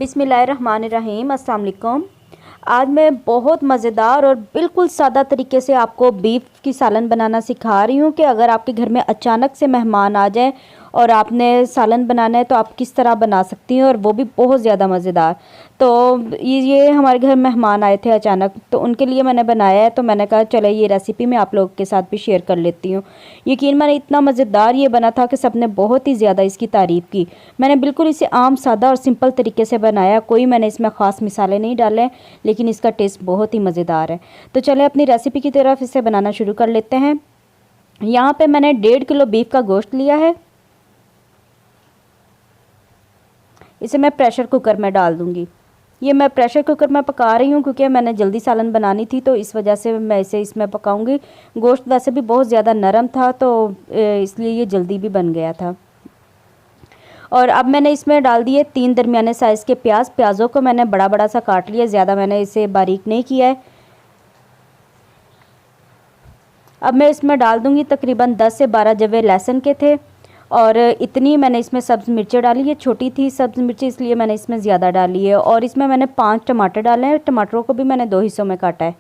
बिस्मिल्लाहिर्रहमानिर्रहीम। अस्सलाम वालेकुम। आज मैं बहुत मज़ेदार और बिल्कुल सादा तरीके से आपको बीफ की सालन बनाना सिखा रही हूँ कि अगर आपके घर में अचानक से मेहमान आ जाए और आपने सालन बनाना है तो आप किस तरह बना सकती हैं, और वो भी बहुत ज़्यादा मज़ेदार। तो ये हमारे घर मेहमान आए थे अचानक, तो उनके लिए मैंने बनाया है। तो मैंने कहा चले ये रेसिपी मैं आप लोगों के साथ भी शेयर कर लेती हूँ। यकीन माने इतना मज़ेदार ये बना था कि सबने बहुत ही ज़्यादा इसकी तारीफ़ की। मैंने बिल्कुल इसे आम सादा और सिंपल तरीके से बनाया, कोई मैंने इसमें ख़ास मसाले नहीं डाले, लेकिन इसका टेस्ट बहुत ही मज़ेदार है। तो चले अपनी रेसिपी की तरफ इसे बनाना शुरू कर लेते हैं। यहाँ पे मैंने 1.5 किलो बीफ का गोश्त लिया है। इसे मैं प्रेशर कुकर में डाल दूँगी। ये मैं प्रेशर कुकर में पका रही हूँ क्योंकि मैंने जल्दी सालन बनानी थी, तो इस वजह से मैं इसे इसमें पकाऊंगी। गोश्त वैसे भी बहुत ज़्यादा नरम था, तो इसलिए ये जल्दी भी बन गया था। और अब मैंने इसमें डाल दिए 3 दरमियाने साइज़ के प्याज। प्याज़ों को मैंने बड़ा बड़ा सा काट लिया, ज़्यादा मैंने इसे बारीक नहीं किया है। अब मैं इसमें डाल दूँगी तकरीबन 10 से 12 जवे लहसुन के थे, और इतनी मैंने इसमें सब्ज़ मिर्चें डाली है। छोटी थी सब्ज़ मिर्ची, इसलिए मैंने इसमें ज़्यादा डाली है। और इसमें मैंने 5 टमाटर डाले हैं। टमाटरों को भी मैंने 2 हिस्सों में काटा है।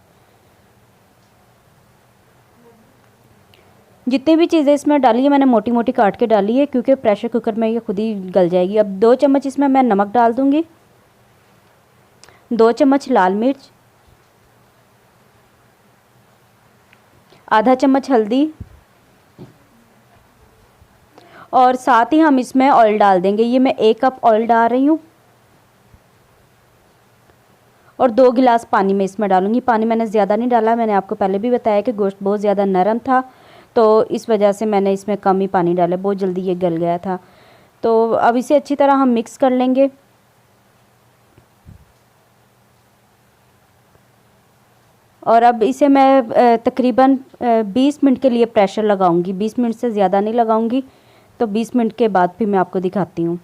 जितनी भी चीज़ें इसमें डाली है मैंने मोटी मोटी काट के डाली है, क्योंकि प्रेशर कुकर में ये खुद ही गल जाएगी। अब 2 चम्मच इसमें मैं नमक डाल दूँगी, 2 चम्मच लाल मिर्च, आधा चम्मच हल्दी, और साथ ही हम इसमें ऑयल डाल देंगे। ये मैं 1 कप ऑयल डाल रही हूँ, और 2 गिलास पानी में इसमें डालूँगी। पानी मैंने ज़्यादा नहीं डाला, मैंने आपको पहले भी बताया कि गोश्त बहुत ज़्यादा नरम था, तो इस वजह से मैंने इसमें कम ही पानी डाला, बहुत जल्दी ये गल गया था। तो अब इसे अच्छी तरह हम मिक्स कर लेंगे। और अब इसे मैं तकरीबन 20 मिनट के लिए प्रेशर लगाऊंगी। 20 मिनट से ज़्यादा नहीं लगाऊंगी, तो 20 मिनट के बाद फिर मैं आपको दिखाती हूँ।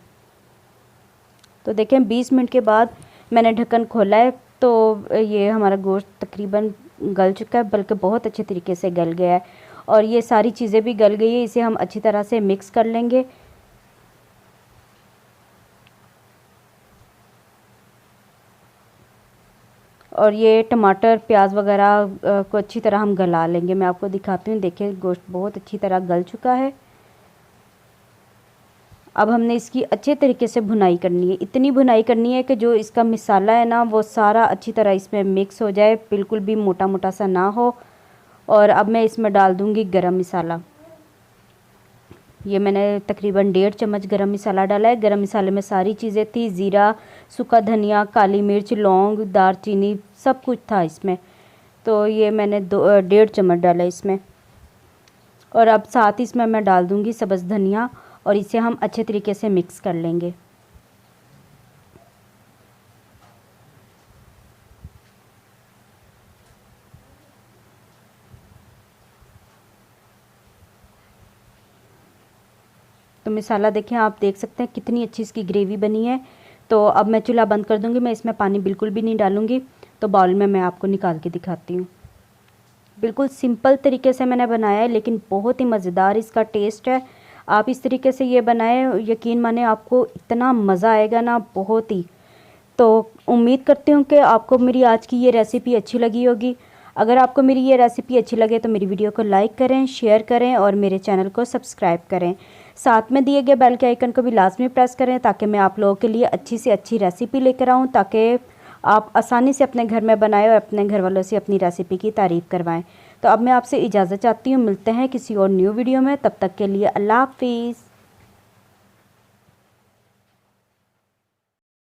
तो देखें 20 मिनट के बाद मैंने ढक्कन खोला है, तो ये हमारा गोश्त तकरीबन गल चुका है, बल्कि बहुत अच्छे तरीके से गल गया है, और ये सारी चीज़ें भी गल गई है। इसे हम अच्छी तरह से मिक्स कर लेंगे। और ये टमाटर प्याज वगैरह को अच्छी तरह हम गला लेंगे। मैं आपको दिखाती हूँ। देखिए गोश्त बहुत अच्छी तरह गल चुका है। अब हमने इसकी अच्छे तरीके से भुनाई करनी है। इतनी भुनाई करनी है कि जो इसका मसाला है ना, वो सारा अच्छी तरह इसमें मिक्स हो जाए, बिल्कुल भी मोटा मोटा सा ना हो। और अब मैं इसमें डाल दूँगी गरम मसाला। ये मैंने तकरीबन 1.5 चम्मच गरम मसाला डाला है। गरम मसाले में सारी चीज़ें थी, ज़ीरा, सूखा धनिया, काली मिर्च, लौंग, दालचीनी, सब कुछ था इसमें। तो ये मैंने 1.5 चम्मच डाला इसमें। और अब साथ ही इसमें मैं डाल दूँगी सब्ज़ धनिया, और इसे हम अच्छे तरीके से मिक्स कर लेंगे। तो मसाला देखें, आप देख सकते हैं कितनी अच्छी इसकी ग्रेवी बनी है। तो अब मैं चूल्हा बंद कर दूंगी। मैं इसमें पानी बिल्कुल भी नहीं डालूंगी। तो बाउल में मैं आपको निकाल के दिखाती हूँ। बिल्कुल सिंपल तरीके से मैंने बनाया है, लेकिन बहुत ही मज़ेदार इसका टेस्ट है। आप इस तरीके से ये बनाएं, यकीन माने आपको इतना मज़ा आएगा ना, बहुत ही। तो उम्मीद करती हूँ कि आपको मेरी आज की ये रेसिपी अच्छी लगी होगी। अगर आपको मेरी ये रेसिपी अच्छी लगे तो मेरी वीडियो को लाइक करें, शेयर करें, और मेरे चैनल को सब्सक्राइब करें। साथ में दिए गए बेल के आइकन को भी लाजमी प्रेस करें, ताकि मैं आप लोगों के लिए अच्छी से अच्छी रेसिपी लेकर आऊँ, ताकि आप आसानी से अपने घर में बनाएं और अपने घर वालों से अपनी रेसिपी की तारीफ़ करवाएं। तो अब मैं आपसे इजाज़त चाहती हूँ। मिलते हैं किसी और न्यू वीडियो में। तब तक के लिए अल्लाह हाफिज़।